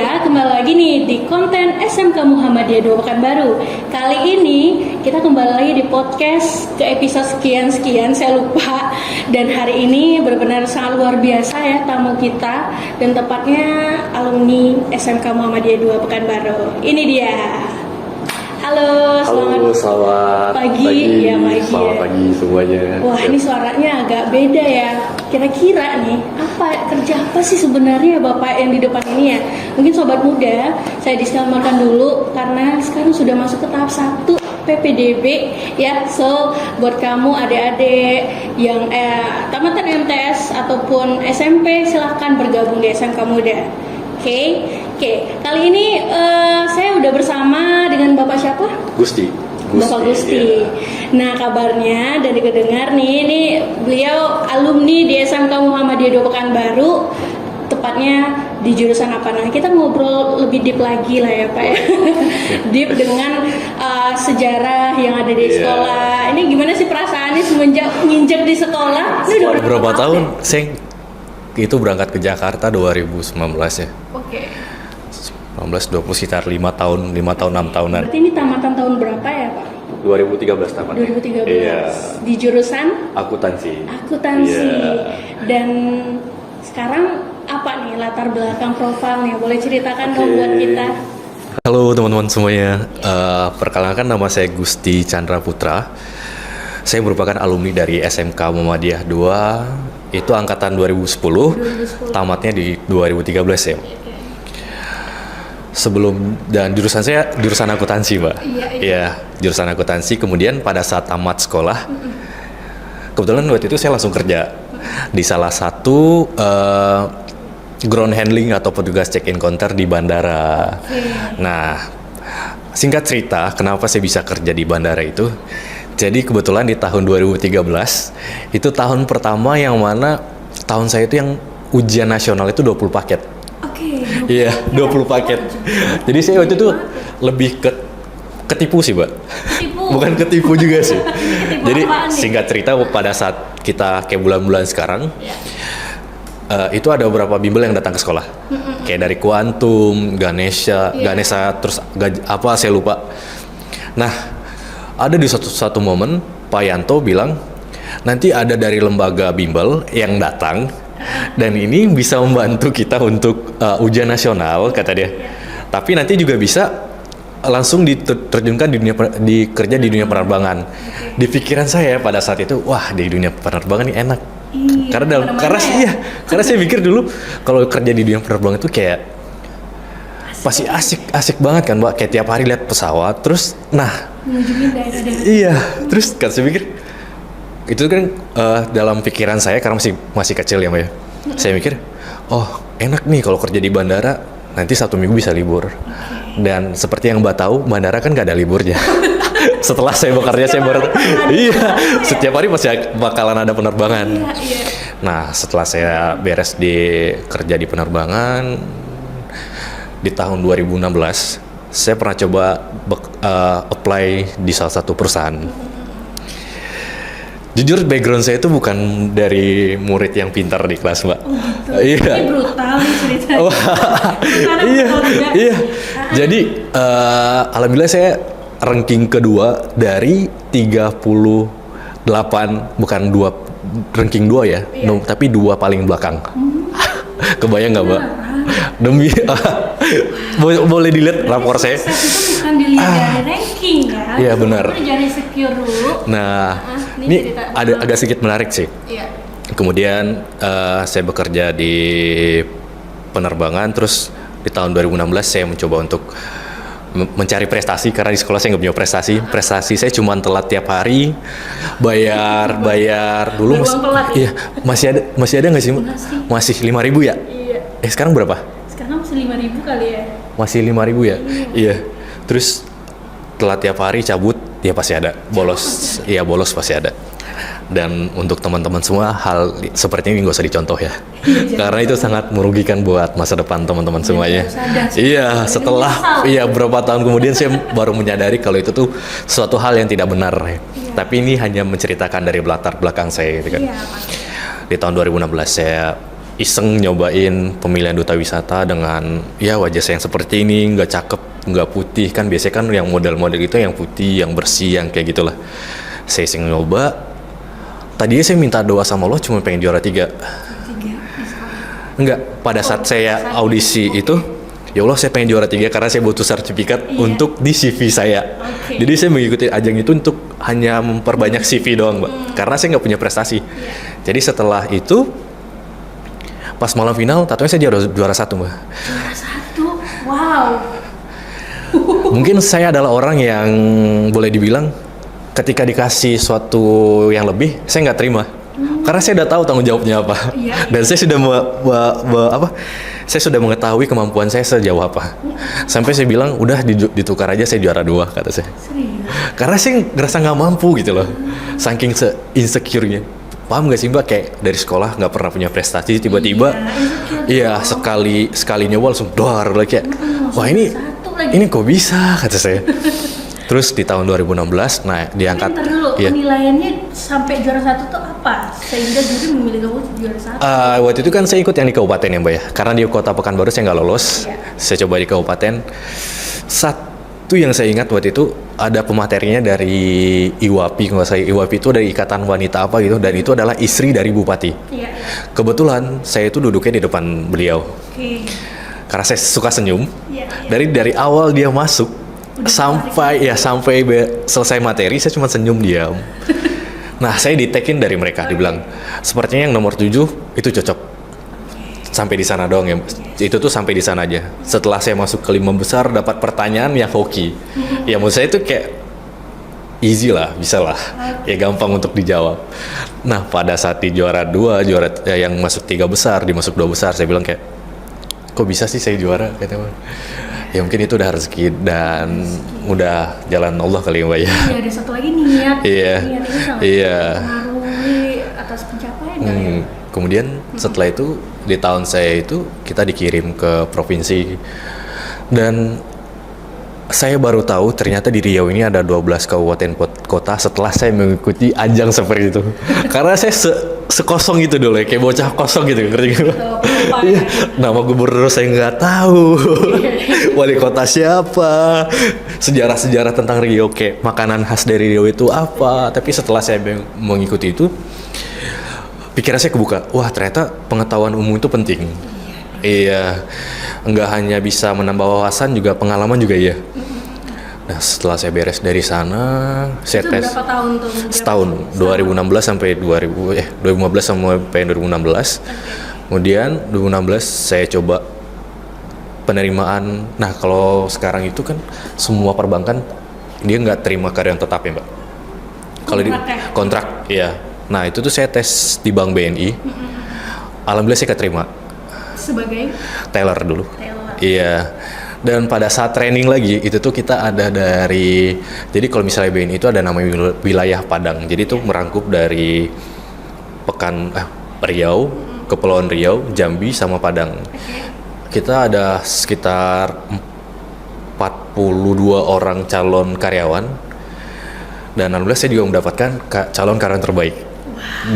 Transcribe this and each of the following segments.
ya, kembali lagi nih di konten SMK Muhammadiyah 2 Pekanbaru. Kali ini kita kembali lagi di podcast ke episode sekian, saya lupa. Dan hari ini benar-benar sangat luar biasa ya tamu kita, dan tepatnya alumni SMK Muhammadiyah 2 Pekanbaru. Ini dia. Halo, selamat pagi. Ya, pagi. Selamat pagi semuanya. Wah, ini suaranya agak beda ya. Kira-kira nih, kerja apa sih sebenarnya Bapak yang di depan ini ya? Mungkin sobat muda, saya disclaimerkan dulu karena sekarang sudah masuk ke tahap 1 PPDB ya. So, buat kamu adik-adik yang tamatan MTS ataupun SMP, silahkan bergabung di SMK Muda. Oke. Kali ini saya udah bersama dengan Bapak siapa? Gusti. Bapak Gusti. Iya. Nah, kabarnya dari kedengar nih, ini beliau alumni di SMK Muhammadiyah 2 Pekanbaru, tepatnya di jurusan apa? Nah, kita ngobrol lebih deep lagi lah ya, Pak ya. Deep dengan sejarah yang ada di sekolah. Ini gimana sih perasaannya semenjak nginjek di sekolah? Ini udah Berapa tahun? Saya itu berangkat ke Jakarta 2019 ya. Oke. 19, 20, sekitar 5 tahun, 6 tahunan. Berarti ini tamatan tahun berapa ya, Pak? 2013 tamat. 2013. Iya. Di jurusan Akuntansi. Iya. Dan sekarang apa nih latar belakang profilnya? Boleh ceritakan dong buat kita? Halo teman-teman semuanya. Perkenalkan, nama saya Gusti Chandra Putra. Saya merupakan alumni dari SMK Muhammadiyah 2. Itu angkatan 2010. Tamatnya di 2013 ya. Dan jurusan saya jurusan akuntansi, Mbak. Iya, jurusan akuntansi. Kemudian pada saat tamat sekolah, kebetulan waktu itu saya langsung kerja di salah satu ground handling atau petugas check-in counter di bandara. Nah, singkat cerita, kenapa saya bisa kerja di bandara itu? Jadi kebetulan di tahun 2013 itu tahun pertama yang mana tahun saya itu yang ujian nasional itu 20 paket. Iya, 20 paket. Jadi saya waktu itu lebih ketipu sih, Mbak. Bukan ketipu juga sih. Jadi singkat cerita, pada saat kita kayak bulan-bulan sekarang, itu ada beberapa bimbel yang datang ke sekolah. Kayak dari Quantum, Ganesha, terus apa saya lupa. Nah, ada di satu momen Pak Yanto bilang, nanti ada dari lembaga bimbel yang datang, dan ini bisa membantu kita untuk ujian nasional, kata dia. Tapi nanti juga bisa langsung diterjunkan kerja di dunia penerbangan. Di pikiran saya pada saat itu, wah, di dunia penerbangan ini enak. Karena saya mikir dulu kalau kerja di dunia penerbangan itu kayak pasti asik banget kan, Mbak. Kayak tiap hari lihat pesawat, terus terus kan saya mikir itu kan dalam pikiran saya karena masih kecil ya, Mbak ya. Saya mikir, oh enak nih kalau kerja di bandara, nanti 1 minggu bisa libur. Dan seperti yang Mbak tahu, bandara kan gak ada liburnya. Setelah saya bekerja, setiap hari pasti bakalan ada penerbangan. Nah, setelah saya beres kerja di penerbangan di tahun 2016, saya pernah coba apply di salah satu perusahaan. Jujur, background saya itu bukan dari murid yang pintar di kelas, Mbak. Ini brutal nih ceritanya. Iya. Jadi alhamdulillah saya ranking kedua dari 38, bukan ranking 2 ya, tapi 2 paling belakang. Kebayang nggak, Mbak? Demi boleh dilihat rapor saya. Itu bukan dilihat dari ranking ya. Iya, benar. Dari secure dulu. Nah, ini agak sedikit menarik sih. Iya. Kemudian saya bekerja di penerbangan, terus di tahun 2016 saya mencoba untuk mencari prestasi karena di sekolah saya nggak punya prestasi. Prestasi saya cuma telat tiap hari, bayar dulu masih ada nggak sih? Masih 5.000 ya? Iya. Sekarang berapa? Sekarang masih 5.000 kali ya? Masih 5.000 ya? Iya. Terus telat tiap hari, cabut, ya pasti ada. Bolos pasti ada. Dan untuk teman-teman semua, hal seperti ini nggak usah dicontoh ya. Karena itu sangat merugikan buat masa depan teman-teman semuanya. Iya, setelah berapa tahun kemudian saya baru menyadari kalau itu tuh suatu hal yang tidak benar. Tapi ini hanya menceritakan dari latar belakang saya gitu kan. Di tahun 2016 saya iseng nyobain pemilihan duta wisata dengan ya wajah saya yang seperti ini, nggak cakep, nggak putih kan, biasanya kan yang model-model itu yang putih, yang bersih, yang kayak gitulah. Saya iseng nyoba. Tadinya saya minta doa sama Allah cuma pengen juara 3. Enggak, pada saat saya audisi itu, ya Allah saya pengen juara 3 karena saya butuh sertifikat untuk di CV saya. Jadi saya mengikuti ajang itu untuk hanya memperbanyak CV doang, Mbak. Karena saya nggak punya prestasi. Jadi setelah itu, pas malam final, tatonya saya juara 1, Mbak. Juara 1, wow. Mungkin saya adalah orang yang boleh dibilang ketika dikasih suatu yang lebih, saya nggak terima. Karena saya udah tahu tanggung jawabnya apa. Dan saya sudah saya sudah mengetahui kemampuan saya sejauh apa. Sampai saya bilang, udah ditukar aja, saya juara 2, kata saya. Serius? Karena saya ngerasa nggak mampu gitu loh. Saking insecure-nya. Paham gak sih Mbak, kayak dari sekolah nggak pernah punya prestasi, tiba-tiba sekali nyoba langsung doar lagi kayak, wah ini kok bisa, kata saya. Terus di tahun 2016, nah diangkat. Bentar dulu, penilaiannya sampai juara 1 tuh apa? Sehingga juri memilih kamu juara 1? Waktu itu kan saya ikut yang di kabupaten ya Mbak ya. Karena di kota Pekanbaru saya nggak lolos. Saya coba di kabupaten. Satu yang saya ingat waktu itu ada pematerinya dari IWAPI. Kalau saya IWAPI itu dari Ikatan Wanita apa gitu. Dan itu adalah istri dari Bupati. Kebetulan saya itu duduknya di depan beliau. Karena saya suka senyum. Dari awal dia masuk sampai selesai materi saya cuma senyum diam. Nah saya ditekin dari mereka, dibilang sepertinya yang nomor 7 itu cocok. Sampai di sana doang ya, itu tuh sampai di sana aja. Setelah saya masuk ke 5 besar dapat pertanyaan yang hoki. Ya menurut saya itu kayak easy lah, bisa lah, ya gampang untuk dijawab. Nah pada saat di juara 2, yang masuk 3 besar, dimasuk 2 besar, saya bilang kayak, kok bisa sih saya juara, katanya. Ya mungkin itu udah rezeki dan udah jalan Allah kali ya Mbak ya. Iya, ada satu lagi niat. Niat ini sangat mempengaruhi atas pencapaian kan ya. Kemudian setelah itu di tahun saya itu kita dikirim ke provinsi dan saya baru tahu ternyata di Riau ini ada 12 kabupaten kota setelah saya mengikuti ajang seperti itu. Karena saya sekosong gitu dulu ya, kayak bocah kosong gitu, ngerti gak? Nama gubernur saya nggak tahu, wali kota siapa, sejarah-sejarah tentang Riau, kayak makanan khas dari Riau itu apa. Tapi setelah saya mengikuti itu, pikiran saya kebuka, wah ternyata pengetahuan umum itu penting. Iya, nggak hanya bisa menambah wawasan, juga pengalaman juga ya. Nah setelah saya beres dari sana, saya tes. Berapa tahun tuh? Setahun, 2016 sampai 2015 sampai 2016. Kemudian 2016 saya coba penerimaan. Nah kalau sekarang itu kan semua perbankan dia nggak terima karyawan tetap ya Mbak. Kalau di kontrak, ya. Nah itu tuh saya tes di Bank BNI. Alhamdulillah saya keterima. Sebagai? Teller dulu. Iya. Dan pada saat training lagi itu tuh kita ada dari, jadi kalau misalnya BNI itu ada namanya wilayah Padang. Jadi itu merangkup dari Riau, Kepulauan Riau, Jambi sama Padang. Kita ada sekitar 42 orang calon karyawan. Dan alhamdulillah saya juga mendapatkan calon karyawan terbaik.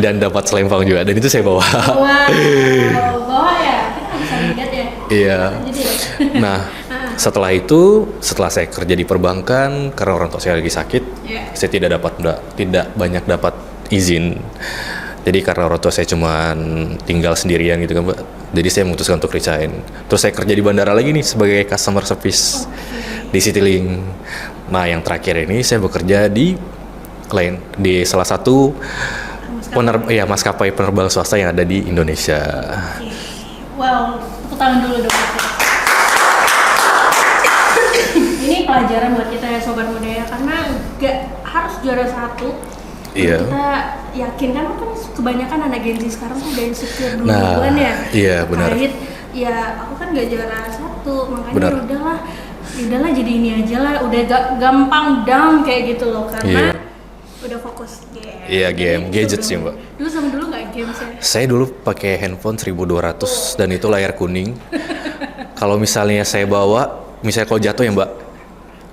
Dan dapat selempang juga, dan itu saya bawa. Bawa ya? Kita bisa lihat ya? Iya. Nah, setelah saya kerja di perbankan, karena orang tua saya lagi sakit, saya tidak banyak dapat izin. Jadi karena orang tua saya cuma tinggal sendirian gitu kan Mbak, jadi saya memutuskan untuk resign. Terus saya kerja di bandara lagi nih sebagai customer service di Citylink. Nah yang terakhir ini saya bekerja di salah satu maskapai penerbang swasta yang ada di Indonesia. Wow, tepuk tangan dulu dong. Ini pelajaran buat kita ya Sobat Muda ya, karena gak harus juara 1. Iya. Kita yakin kan kebanyakan anak Gen Z sekarang tuh udah insecure duluan ya. Iya benar. Ya aku kan gak juara 1, makanya udahlah jadi ini aja lah, udah gampang down kayak gitu loh, karena udah fokus game. Iya game, gadget sih Mbak. Dulu gak game saya? Saya dulu pakai handphone 1200 dan itu layar kuning. Kalau misalnya saya bawa, misalnya kalau jatuh ya Mbak,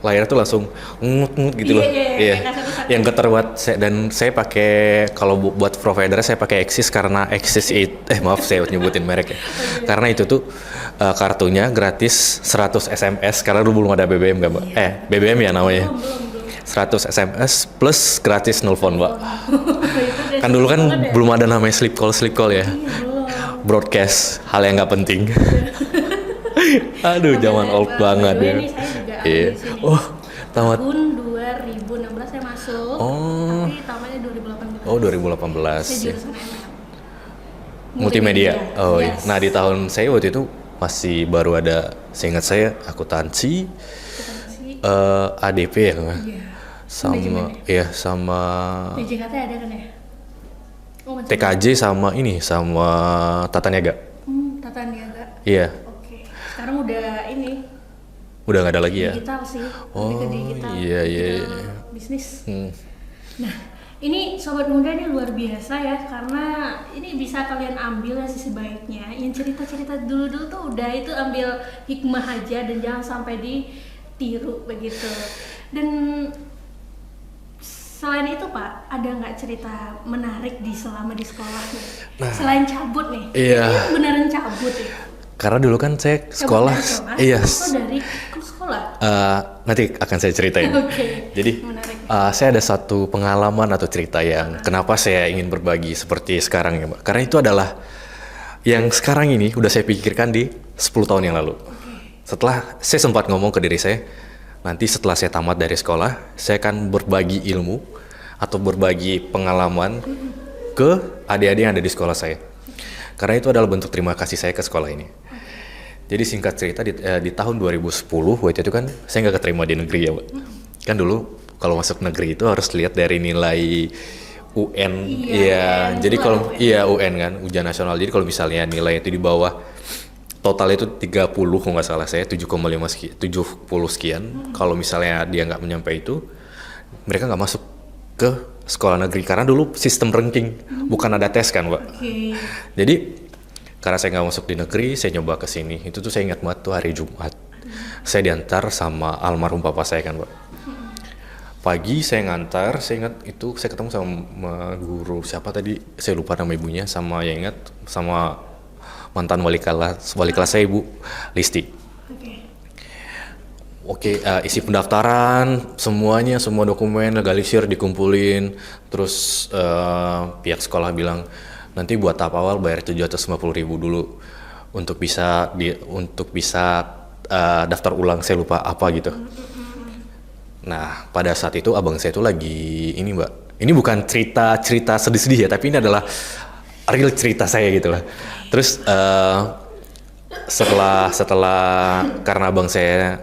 layar tuh langsung ngut gitu loh. Iya. yang keterbuat dan saya pakai kalau buat provider saya pakai Axis karena Axis itu maaf saya nyebutin merek ya. Karena itu tuh kartunya gratis 100 SMS karena dulu belum ada BBM kan, Mbak? BBM ya namanya. Belum. 100 SMS plus gratis nelfon, Mbak. Itu Kan dulu kan banget ya? belum ada namanya sleep call ya. Iya, belum. Broadcast hal yang nggak penting. Aduh, zaman old banget ya. Nih, saya juga ambil Iya. di sini. Oh, tamat. Tahun 2016 saya masuk, Oh. tapi tamatnya 2018. Oh, 2018. Saya ya. jurusan MM. Multimedia. Oh, iya. Yes. Nah, di tahun saya waktu itu masih baru ada, seingat saya akuntansi, Akuntansi. ADP ya, kan? Iya. Sama Manajemen ya sama PJKT ada kan ya? Oh, masih TKJ sama ini sama tata niaga. Tata niaga. Iya, Oke. Sekarang udah ini udah nggak ada lagi ya. digital sih. Oh, Lebih ke digital. iya. Digital bisnis. Hmm. Nah, ini sobat muda ini luar biasa ya, karena ini bisa kalian ambil ya sisi baiknya. Yang cerita-cerita dulu-dulu tuh udah itu ambil hikmah aja dan jangan sampai ditiru begitu. Dan selain itu Pak, ada nggak cerita menarik selama di sekolah nih? Selain cabut nih, Iya. ini beneran cabut ya? Karena dulu kan saya sekolah, Cabut dari kelas iya. atau dari sekolah? Nanti akan saya ceritain. Oke. Jadi Menarik. saya ada satu pengalaman atau cerita yang kenapa saya ingin berbagi seperti sekarang ya, Mbak. Karena itu adalah yang sekarang ini udah saya pikirkan di 10 tahun yang lalu. Setelah saya sempat ngomong ke diri saya, nanti setelah saya tamat dari sekolah, saya akan berbagi ilmu atau berbagi pengalaman ke adik-adik yang ada di sekolah saya. Karena itu adalah bentuk terima kasih saya ke sekolah ini. Jadi singkat cerita di tahun 2010 waktu itu kan saya nggak keterima di negeri ya, Mbak. Kan dulu kalau masuk negeri itu harus lihat dari nilai UN. Iya, jadi kalau UN kan ujian nasional. Jadi kalau misalnya nilai itu di bawah total itu 30 kalau nggak salah saya 7,5 sekian, 70 sekian. Kalau misalnya dia nggak menyampai itu, mereka nggak masuk ke sekolah negeri karena dulu sistem ranking bukan ada tes kan, Mbak. Oke. Jadi karena saya nggak masuk di negeri, saya nyoba ke sini. Itu tuh saya ingat banget tuh hari Jumat. Saya diantar sama almarhum papa saya kan, Mbak. Pagi saya ngantar, saya ingat itu saya ketemu sama guru siapa tadi, saya lupa nama ibunya, sama yang ingat sama mantan wali kelas saya Ibu Listi. Oke, isi pendaftaran, semuanya, semua dokumen, legalisir dikumpulin, terus pihak sekolah bilang nanti buat tahap awal bayar 750.000 dulu untuk bisa daftar ulang, saya lupa apa gitu. Nah, pada saat itu abang saya itu lagi ini, Mbak. Ini bukan cerita sedih-sedih ya, tapi ini adalah real cerita saya gitu lah. Terus setelah karena abang saya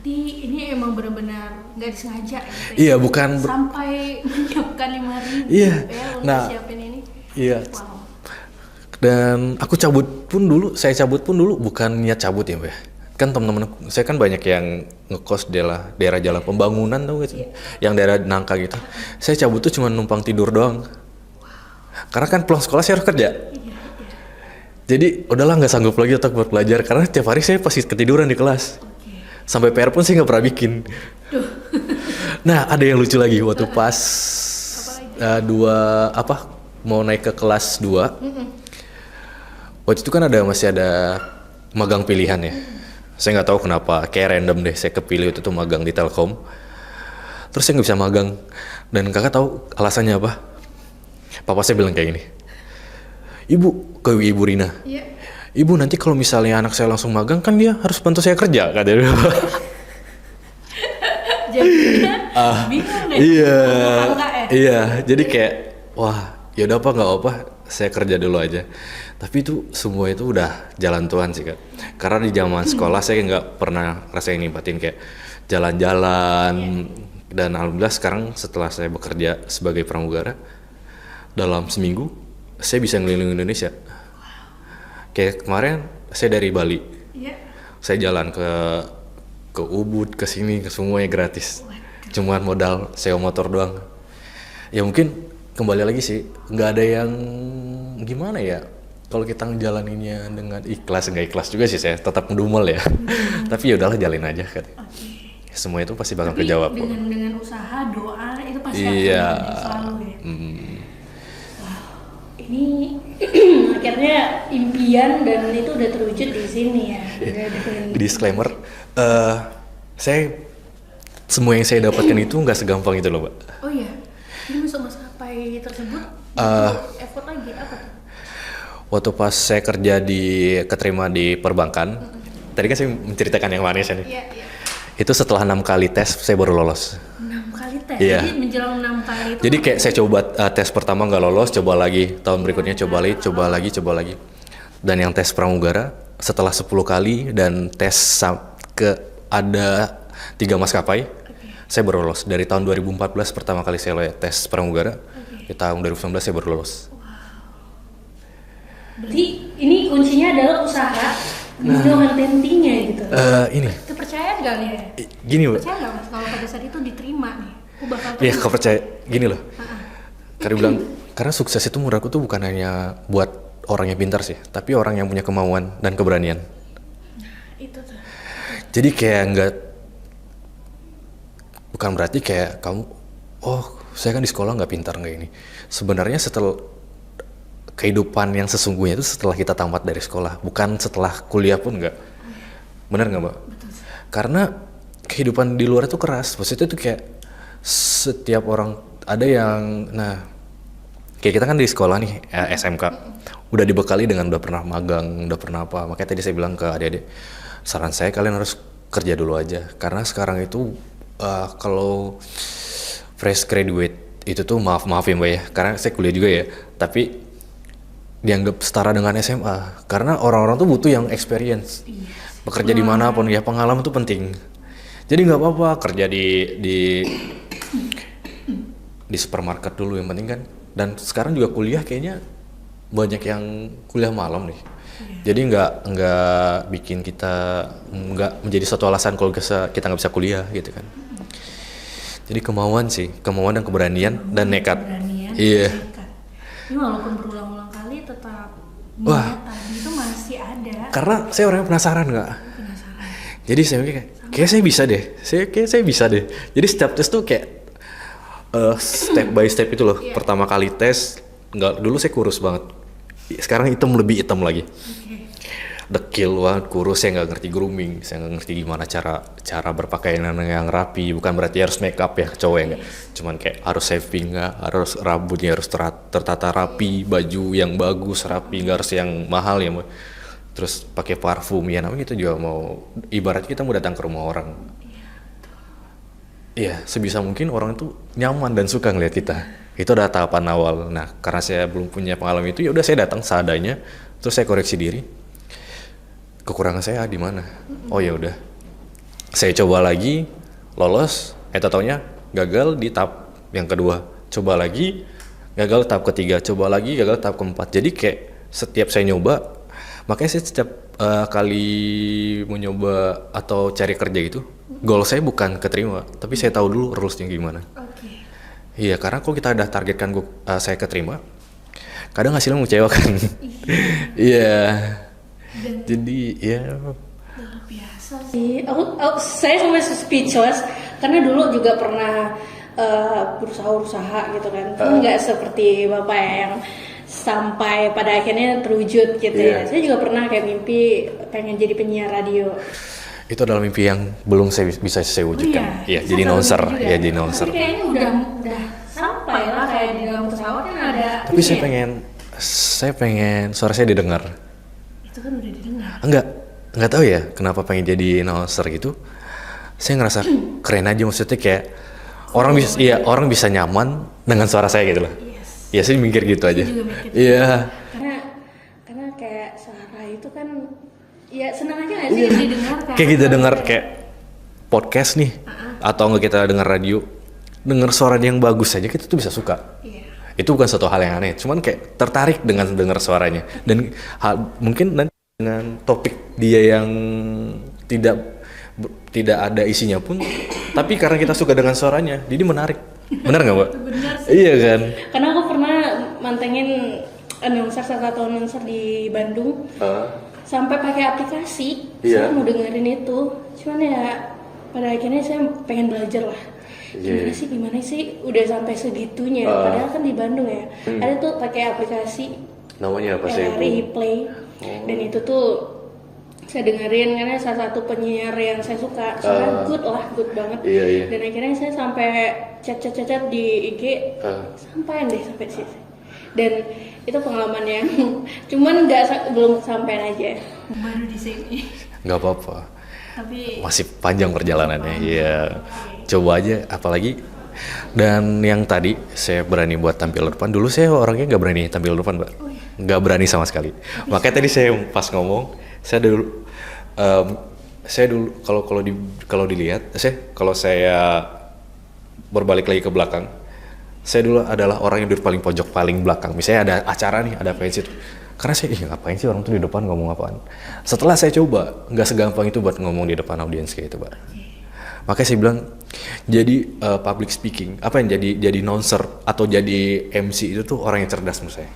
Berarti ini emang benar-benar nggak disengaja gitu ya? Iya, bukan sampai menyiapkan 5.000 Iya. ya untuk Nah, siapin ini. iya. Wow. Dan aku saya cabut pun dulu bukan niat cabut ya, Mbak. Kan teman-teman saya kan banyak yang ngekos di daerah Jalan Pembangunan tau gak sih? Yang daerah Nangka gitu. Saya cabut tuh cuma numpang tidur doang. Karena kan pulang sekolah saya harus kerja. Jadi udahlah nggak sanggup lagi otak buat belajar karena tiap hari saya pasti ketiduran di kelas. Sampai PR pun saya nggak pernah bikin. Nah, ada yang lucu lagi waktu pas mau naik ke kelas 2. Waktu itu kan masih ada magang pilihan ya. Saya nggak tahu kenapa, kayak random deh saya kepilih itu tuh magang di Telkom. Terus saya nggak bisa magang. Dan kakak tahu alasannya apa? Papa saya bilang kayak gini. Ke Ibu Rina. Iya. Ibu, nanti kalau misalnya anak saya langsung magang kan dia harus bantu saya kerja, katanya. Jadinya bingung deh. Iya. Angka ya? Iya, jadi kayak wah, yaudah apa nggak apa, saya kerja dulu aja. Tapi itu semua itu udah jalan Tuhan sih, Kak. Karena di zaman sekolah saya nggak pernah rasain nikmatin kayak jalan-jalan. Dan alhamdulillah sekarang setelah saya bekerja sebagai pramugara, dalam seminggu saya bisa ngeliling Indonesia. Kayak kemarin saya dari Bali. Iya. Saya jalan ke Ubud, ke sini, ke semuanya gratis. Cuman modal sewa motor doang. Ya mungkin kembali lagi sih, nggak ada yang gimana ya. Kalau kita ngejalaninnya dengan ikhlas, nggak ikhlas juga sih saya tetap ngedumel ya. Tapi ya udahlah jalin aja kan. Semua itu pasti bakal kejawab. Dengan usaha, doa itu pasti Iya. akan selalu ya. Ini akhirnya impian dan itu udah terwujud di sini ya. Disclaimer, semua yang saya dapatkan itu nggak segampang itu loh, Mbak. Oh iya, ini masuk maskapai tersebut butuh effort lagi apa tuh? Waktu pas saya kerja keterima di perbankan, tadi kan saya menceritakan yang manis ya nih. Iya, iya. Itu setelah 6 kali tes saya baru lolos. 6 kali tes? Iya. Jadi menjelang 6 kali itu? Jadi kayak saya coba tes pertama nggak lolos, coba lagi. Tahun berikutnya coba lagi. Dan yang tes pramugara setelah 10 kali dan tes ada 3 maskapai, saya baru lolos. Dari tahun 2014 pertama kali saya tes pramugara, di tahun 2019 saya baru lolos. Berarti ini kuncinya adalah usaha dengan tentingnya gitu. Ini. Kepercayaan kali ya? Gini, Mbak. Percaya nggak Mas kalau pada saat itu diterima nih? Aku bakal Iya, terima. kepercaya. Gini loh. Karena bilang, karena sukses itu menurut aku tuh bukan hanya buat orang yang pintar sih, tapi orang yang punya kemauan dan keberanian. Itu tuh. Jadi kayak bukan berarti kayak kamu, saya kan di sekolah nggak pintar nggak ini. Sebenarnya setelah kehidupan yang sesungguhnya itu setelah kita tamat dari sekolah, bukan setelah kuliah pun nggak. Benar nggak, Mbak? Betul. Karena kehidupan di luar itu keras. Maksudnya itu kayak setiap orang ada yang, kayak kita kan di sekolah nih, SMK, udah dibekali dengan udah pernah magang, udah pernah apa. Makanya tadi saya bilang ke adik-adik, saran saya kalian harus kerja dulu aja. Karena sekarang itu kalau fresh graduate itu tuh maaf ya Mbak ya, karena saya kuliah juga ya, tapi dianggap setara dengan SMA. Karena orang-orang tuh butuh yang experience. Bekerja dimanapun ya, pengalaman tuh penting. Jadi nggak apa-apa kerja di supermarket dulu yang penting kan. Dan sekarang juga kuliah kayaknya banyak yang kuliah malam nih. Jadi nggak bikin kita nggak menjadi suatu alasan kalau kita nggak bisa kuliah gitu kan. Jadi kemauan dan keberanian dan nekat. Iya. Ini walaupun berulang-ulang kali tetap niat tadi itu masih ada. Karena saya orangnya penasaran nggak. Jadi saya mikir kayak saya bisa deh. Jadi setiap tes tuh kayak step by step itu loh. Pertama kali tes dulu saya kurus banget. Sekarang lebih hitam lagi. Dekil banget, kurus, saya nggak ngerti grooming, saya nggak ngerti gimana cara berpakaian yang rapi. Bukan berarti harus make up ya cowok ya, nggak. Cuman kayak harus shaving nggak, harus rambutnya harus tertata rapi, baju yang bagus rapi, nggak harus yang mahal ya. Terus pakai parfum ya, namanya itu juga mau ibarat kita mau datang ke rumah orang. Iya, sebisa mungkin orang itu nyaman dan suka ngeliat kita. Itu udah tahapan awal. Nah, karena saya belum punya pengalaman itu, ya udah saya datang seadanya, terus saya koreksi diri. Kekurangan saya di mana? Oh ya udah. Saya coba lagi, lolos, taunya gagal di tahap yang kedua. Coba lagi, gagal tahap ketiga. Coba lagi, gagal tahap keempat. Jadi kayak setiap saya nyoba, makanya saya setiap kali mau nyoba atau cari kerja gitu, goal saya bukan keterima, tapi saya tahu dulu rules-nya gimana. Oke. Iya, karena kalau kita udah targetkan saya keterima, kadang hasilnya mengecewakan. Iya. Jadi ya Luar biasa sih. Saya sampai speechless karena dulu juga pernah berusaha gitu kan. Tapi nggak seperti Bapak ya, yang sampai pada akhirnya terwujud gitu ya. Saya juga pernah kayak mimpi pengen jadi penyiar radio. itu adalah mimpi yang belum bisa saya wujudkan. Iya, jadi announcer. Iya, jadi announcer. Tapi kayaknya udah sampai lah, kayak di dalam pesawat kan ada. Tapi saya pengen suara saya didengar. Itu kan udah didengar. Enggak tahu ya kenapa pengen jadi announcer gitu. Saya ngerasa keren aja, maksudnya kayak orang bisa nyaman dengan suara saya gitu loh. Ya saya mikir gitu aja. Iya. Karena kayak suara itu kan ya senang aja nggak sih didengar kan? Kayak kita dengar kayak podcast nih atau enggak kita dengar radio, dengar suara yang bagus aja kita tuh bisa suka. Itu bukan suatu hal yang aneh, cuman kayak tertarik dengan dengar suaranya dan mungkin nanti dengan topik dia yang tidak ada isinya pun, tapi karena kita suka dengan suaranya, jadi menarik. Benar nggak, Mbak? Benar sih. Iya kan? Karena aku pernah mantengin salah satu announcer di Bandung, sampai pakai aplikasi. Saya mau dengerin itu, cuman ya pada akhirnya saya pengen belajar lah. Gimana sih udah sampai segitunya, padahal kan di Bandung ya. Ada tuh pakai aplikasi Namanya apa sih? Replay. Dan itu tuh saya dengerin karena salah satu penyiar yang saya suka, soalnya good banget. Dan akhirnya saya sampai chat di IG, sampai sih. Dan itu pengalaman yang cuman belum sampai aja. Baru di sini. Nggak apa-apa. Tapi masih panjang perjalanannya. Iya. Coba aja, apalagi. Dan yang tadi saya berani buat tampil depan. Dulu saya orangnya nggak berani tampil depan, Mbak. Nggak berani sama sekali. Makanya tadi saya pas ngomong, saya dulu kalau dilihat, kalau saya berbalik lagi ke belakang, saya dulu adalah orang yang duduk paling pojok paling belakang. Misalnya ada acara nih, ada pensi itu. Karena saya ngapain sih orang tuh di depan ngomong apaan. Setelah saya coba, nggak segampang itu buat ngomong di depan audiens kayak itu, Pak. Makanya saya bilang, jadi public speaking, apa yang jadi announcer atau jadi MC itu tuh orang yang cerdas menurut saya.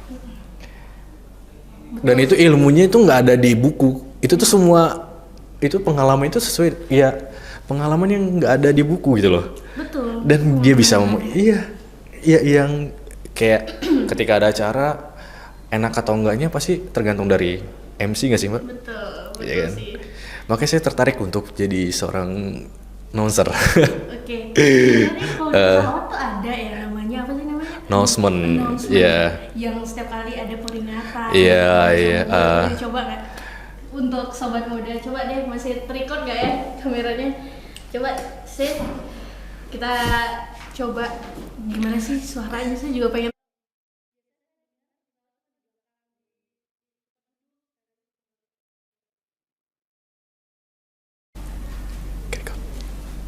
Dan itu ilmunya itu nggak ada di buku. Itu tuh semua, itu pengalaman itu sesuai, ya pengalaman yang nggak ada di buku gitu loh. betul. Dan dia bisa iya yang kayak ketika ada acara enak atau enggaknya pasti tergantung dari MC nggak sih, Mbak? Betul Iya kan? sih. Makanya saya tertarik untuk jadi seorang announcer. Oke. Kalau di pesawat tuh ada ya namanya, apa sih namanya? Announcement. Iya. Yang setiap kali ada peringatan. Iya. Coba nggak? Untuk sobat muda, coba deh, masih record nggak ya kameranya? Coba sih, kita coba gimana sih suaranya, saya juga pengen.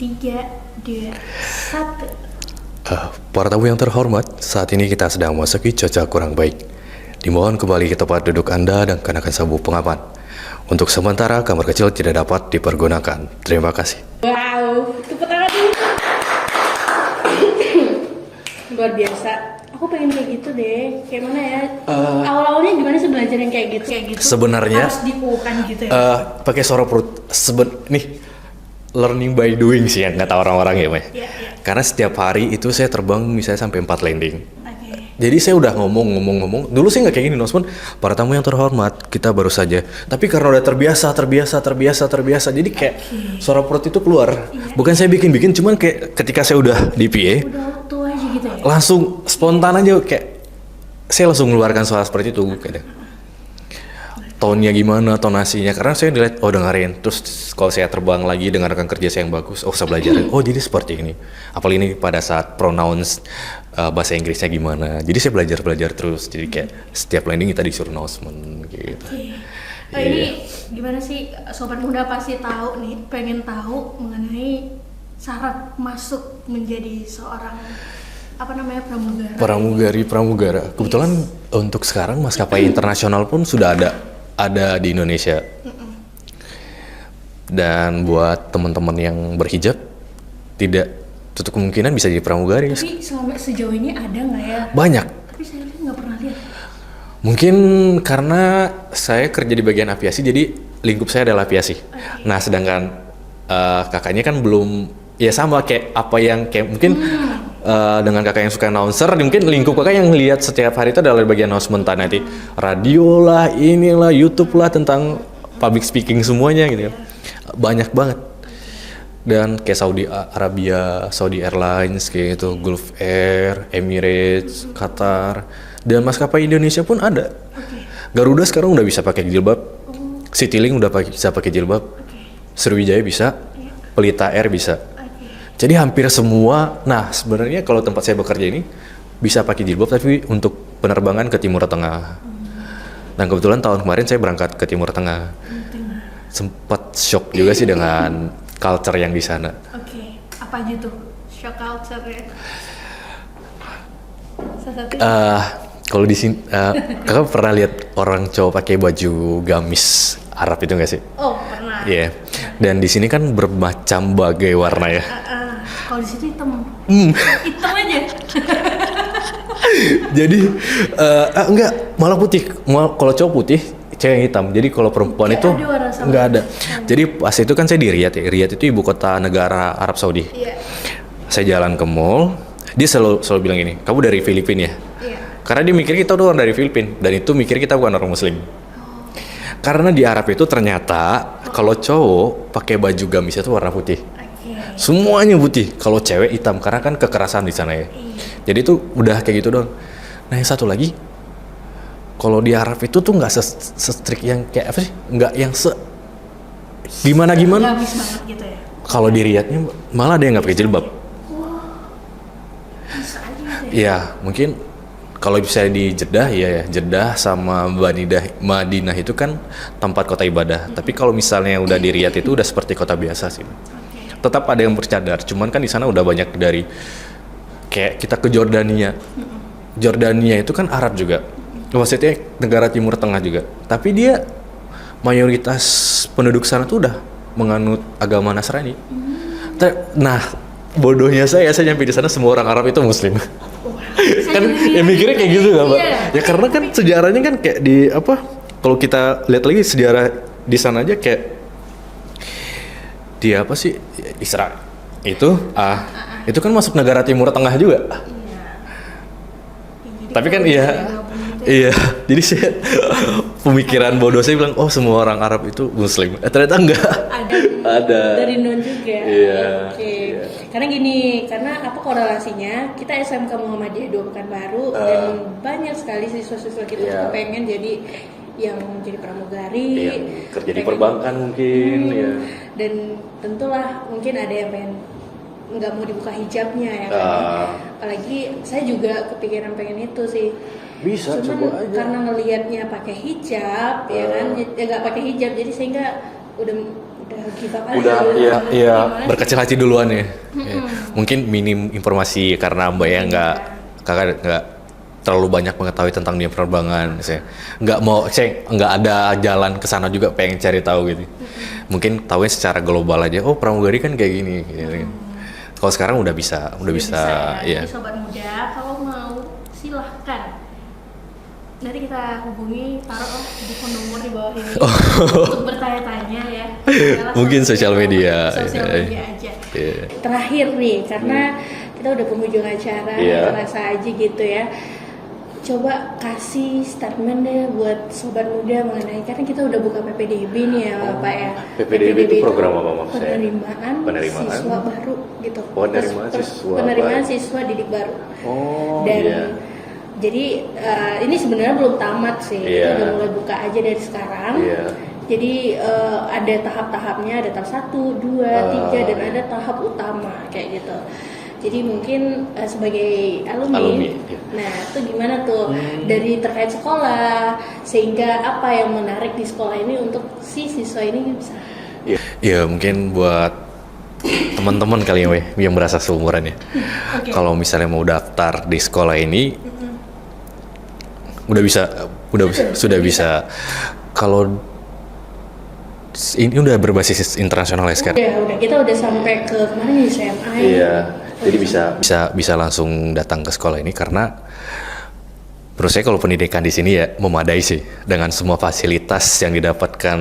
Tiga, dua, satu. Para tamu yang terhormat, saat ini kita sedang memasuki cuaca kurang baik. Dimohon kembali ke tempat duduk Anda dan kenakan sabuk pengaman. Untuk sementara, kamar kecil tidak dapat dipergunakan. Terima kasih. Wow, tepuk tangan dulu. Luar biasa. Aku pengen kayak gitu deh. Kayak mana ya? Awal-awalnya gimana sih belajar yang kayak gitu? Sebenarnya harus diukan gitu ya. pakai suara perut. Nih, learning by doing sih yang kata orang-orang ya, May. Iya. Karena setiap hari itu saya terbang misalnya sampai 4 landing. Oke. Jadi saya udah ngomong. Dulu saya nggak kayak gini, Nosman. Para tamu yang terhormat, kita baru saja. Tapi karena udah terbiasa. Jadi kayak suara perut itu keluar. Bukan saya bikin, cuman kayak ketika saya udah di PA, Udah waktu aja gitu ya. langsung spontan aja kayak saya langsung mengeluarkan suara seperti itu kayak tone-nya gimana, tonasinya, karena saya dilihat, dengerin, terus kalau saya terbang lagi dengarkan kerja saya yang bagus, saya belajar, jadi seperti ini, apalagi ini pada saat pronounce bahasa Inggrisnya gimana, jadi saya belajar terus, jadi kayak setiap landing kita disuruh announcement gitu. Ini gimana sih sobat muda pasti tahu nih, pengen tahu mengenai syarat masuk menjadi seorang pramugara. Kebetulan untuk sekarang maskapai internasional pun sudah ada di Indonesia. Dan buat teman-teman yang berhijab tidak tutup kemungkinan bisa jadi pramugari. Tapi sejauh ini ada nggak ya? Banyak. Tapi saya nggak pernah lihat. Mungkin karena saya kerja di bagian aviasi, jadi lingkup saya adalah aviasi. Nah, sedangkan kakaknya kan belum, ya sama kayak apa yang kayak mungkin dengan kakak yang suka announcer, mungkin lingkup kakak yang lihat setiap hari itu adalah bagian announcement nanti radio lah, inilah, YouTube lah, tentang public speaking semuanya gitu ya. Banyak banget. Dan kayak Saudi Arabia, Saudi Airlines kayak gitu, Gulf Air, Emirates, Qatar, dan maskapai Indonesia pun ada. Garuda sekarang udah bisa pakai jilbab, Citylink udah bisa pakai jilbab, Sriwijaya bisa, Pelita Air bisa. Jadi hampir semua. Nah, sebenarnya kalau tempat saya bekerja ini bisa pakai jilbab, tapi untuk penerbangan ke Timur Tengah. Dan kebetulan tahun kemarin saya berangkat ke Timur Tengah. Sempat shock juga sih dengan culture yang di sana. Apa aja tuh shock culture ya? Kalau di sini, kakak pernah lihat orang cowok pakai baju gamis Arab itu nggak sih? Oh, pernah. Iya. Yeah. Dan di sini kan bermacam bagai warna ya. Kalau di situ hitam. Hitam aja. Jadi enggak, malah putih. Kalau cowok putih, cewek yang hitam. Jadi kalau perempuan itu nggak ada. Jadi pas itu kan saya di Riyadh ya. Riyadh itu ibu kota negara Arab Saudi. Iya. Saya jalan ke mall, dia selalu bilang gini, kamu dari Filipina ya? Iya. Karena dia mikir kita udah orang dari Filipina, dan itu mikir kita bukan orang Muslim. Karena di Arab itu ternyata kalau cowok pakai baju gamis itu warna putih. Semuanya putih. Kalau cewek hitam, karena kan kekerasan di sana ya. Jadi itu udah kayak gitu doang. Nah, yang satu lagi, kalau di Arab itu tuh nggak se-strict yang kayak apa sih? Nggak yang gimana. Gamis banget gitu ya. Kalau di Riyadhnya malah ada yang nggak pakai jilbab. Bisa aja gitu ya. Iya, mungkin kalau bisa di Jeddah, ya Jeddah sama Madinah itu kan tempat kota ibadah. Tapi kalau misalnya udah di Riyadh itu udah seperti kota biasa sih. Tetap ada yang bercadar, cuman kan di sana udah banyak dari kayak kita ke Jordania. Jordania itu kan Arab juga. Maksudnya negara Timur Tengah juga. Tapi dia mayoritas penduduk sana tuh udah menganut agama Nasrani. Nah, bodohnya saya nyampe di sana semua orang Arab itu Muslim. Kan ya mikirnya kayak gitu gak, Pak? Ya karena kan sejarahnya kan kayak di apa? Kalau kita lihat lagi sejarah di sana aja kayak dia apa sih, Israel itu kan masuk negara Timur Tengah juga. Tapi kan iya, jadi saya pemikiran bodoh saya bilang, oh semua orang Arab itu Muslim. Ternyata enggak. Ada. Dari non juga. Iya. Iya. Karena gini, karena apa korelasinya? Kita SMK Muhammadiyah 2 Pekanbaru dan banyak sekali siswa-siswa kita juga pengen jadi yang jadi pramugari, kerja di perbankan mungkin, ya. Dan tentulah mungkin ada yang nggak mau dibuka hijabnya ya kan. Apalagi saya juga kepikiran pengen itu sih. Bisa, cuman coba aja. karena ngelihatnya pakai hijab, ya kan, ya nggak pakai hijab, jadi sehingga udah give up aja. Iya, berkecil hati duluan ya. Mungkin minim informasi karena Mbak ya kakak nggak terlalu banyak mengetahui tentang dunia penerbangan. Saya nggak ada jalan ke sana juga, pengen cari tahu gitu. Mungkin tahunya secara global aja. Oh, pramugari kan kayak gini. Gitu. Kalau sekarang udah bisa ya. Jadi sobat muda, kalau mau silahkan. Nanti kita hubungi, taruh di phone nomor di bawah ini untuk bertanya-tanya ya. Mungkin sosial media. Sosial media aja. Terakhir nih, karena kita udah penghujung acara, terasa aja gitu ya. Coba kasih statement deh buat sobat muda mengenai, karena kita udah buka PPDB nih ya Pak ya. PPDB itu program apa maksudnya? Penerimaan siswa baru gitu. Penerimaan siswa didik baru. Jadi ini sebenarnya belum tamat sih, kita udah mulai buka aja dari sekarang. Jadi ada tahap-tahapnya, ada tahap 1, 2, 3 dan ada tahap utama kayak gitu. Jadi mungkin sebagai alumni, ya. nah itu gimana tuh dari terkait sekolah, sehingga apa yang menarik di sekolah ini untuk si siswa ini bisa? Ya mungkin buat teman-teman kali ya weh, yang merasa seumuran ya. Okay. Kalau misalnya mau daftar di sekolah ini, sudah bisa. Kalau ini udah berbasis internasional ya sekarang. Udah kita udah sampai ke kemarin di SMA. Iya. Jadi bisa langsung datang ke sekolah ini karena menurut saya kalau pendidikan di sini ya memadai sih dengan semua fasilitas yang didapatkan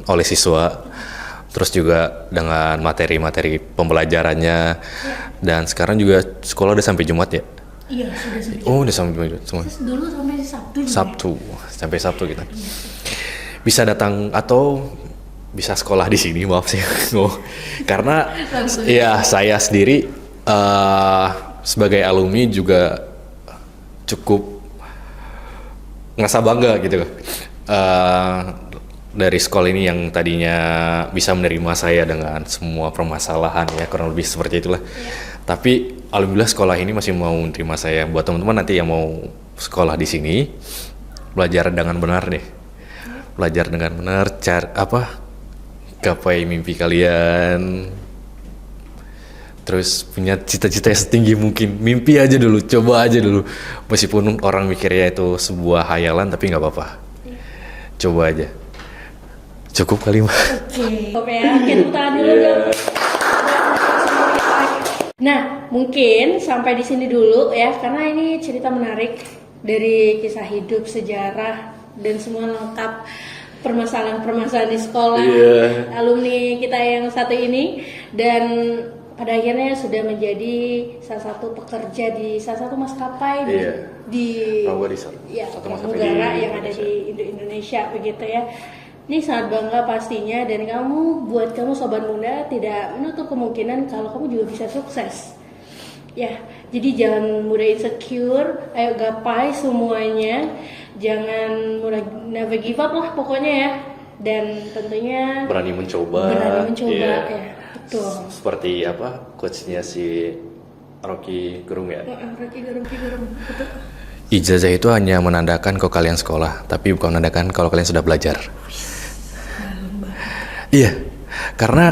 oleh siswa, terus juga dengan materi-materi pembelajarannya, dan sekarang juga sekolah udah sampai Jumat ya. Iya, sudah sampai Jumat. Oh, udah sampai Jumat semua. Dulu sampai Sabtu. Sampai Sabtu kita. Bisa datang atau bisa sekolah di sini, maaf sih. Karena ya saya sendiri sebagai alumni juga cukup ngerasa bangga gitu. Dari sekolah ini yang tadinya bisa menerima saya dengan semua permasalahan ya, kurang lebih seperti itulah. Tapi alhamdulillah sekolah ini masih mau menerima saya. Buat teman-teman nanti yang mau sekolah di sini, belajar dengan benar deh. Belajar dengan benar, gapai mimpi kalian, terus punya cita-cita yang setinggi mungkin. Mimpi aja dulu, coba aja dulu, meskipun orang mikirnya itu sebuah hayalan, tapi nggak apa-apa, coba aja. Cukup kali mah. Oke ya, kita tahan dulu dong. Nah, mungkin sampai di sini dulu ya, karena ini cerita menarik dari kisah hidup, sejarah, dan semua lengkap permasalahan-permasalahan di sekolah, alumni kita yang satu ini, dan pada akhirnya sudah menjadi salah satu pekerja di salah satu maskapai di negara yang ada di Indonesia begitu ya. Ini sangat bangga pastinya, dan buat kamu sobat muda tidak menutup kemungkinan kalau kamu juga bisa sukses. Ya, jadi jangan mudah insecure, ayo gapai semuanya. Jangan never give up lah pokoknya ya, dan tentunya berani mencoba ya, betul. Seperti apa coachnya si Rocky Gerung ya. Rocky Gerung, betul. Ijazah itu hanya menandakan kalau kalian sekolah, tapi bukan menandakan kalau kalian sudah belajar. Iya, karena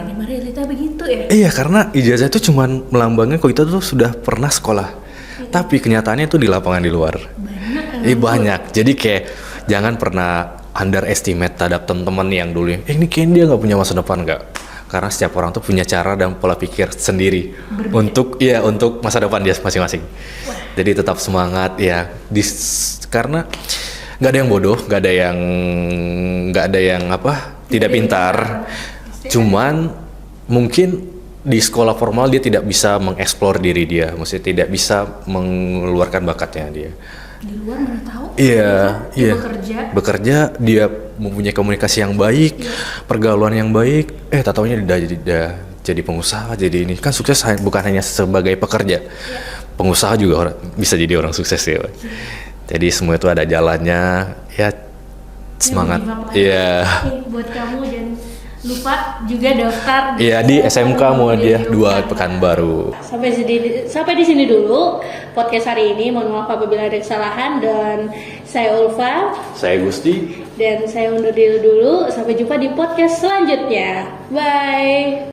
begitu ya. Iya, karena ijazah itu cuma melambangkan kalau kita tuh sudah pernah sekolah, tapi kenyataannya itu di lapangan di luar. Banyak. Jadi kayak jangan pernah underestimate terhadap teman-teman yang dulu ini kayak dia nggak punya masa depan, nggak. Karena setiap orang tuh punya cara dan pola pikir sendiri untuk masa depan dia masing-masing. Jadi tetap semangat ya. Karena nggak ada yang bodoh, nggak ada yang tidak pintar. Cuman mungkin di sekolah formal dia tidak bisa mengeksplor diri dia, maksudnya tidak bisa mengeluarkan bakatnya dia. Di luar mana tahu? Iya. Bekerja, dia mempunyai komunikasi yang baik, pergaulan yang baik. Tak taunya dia jadi pengusaha, jadi ini kan sukses bukan hanya sebagai pekerja, pengusaha juga bisa jadi orang sukses ya. Jadi semua itu ada jalannya, ya semangat. Iya. Buat kamu jangan lupa juga daftar. Iya di SMK mau dia 2 Pekanbaru. Sampai di sini dulu podcast hari ini. Mohon maaf apabila ada kesalahan, dan saya Ulfa, saya Gusti, dan saya undur diri dulu. Sampai jumpa di podcast selanjutnya. Bye.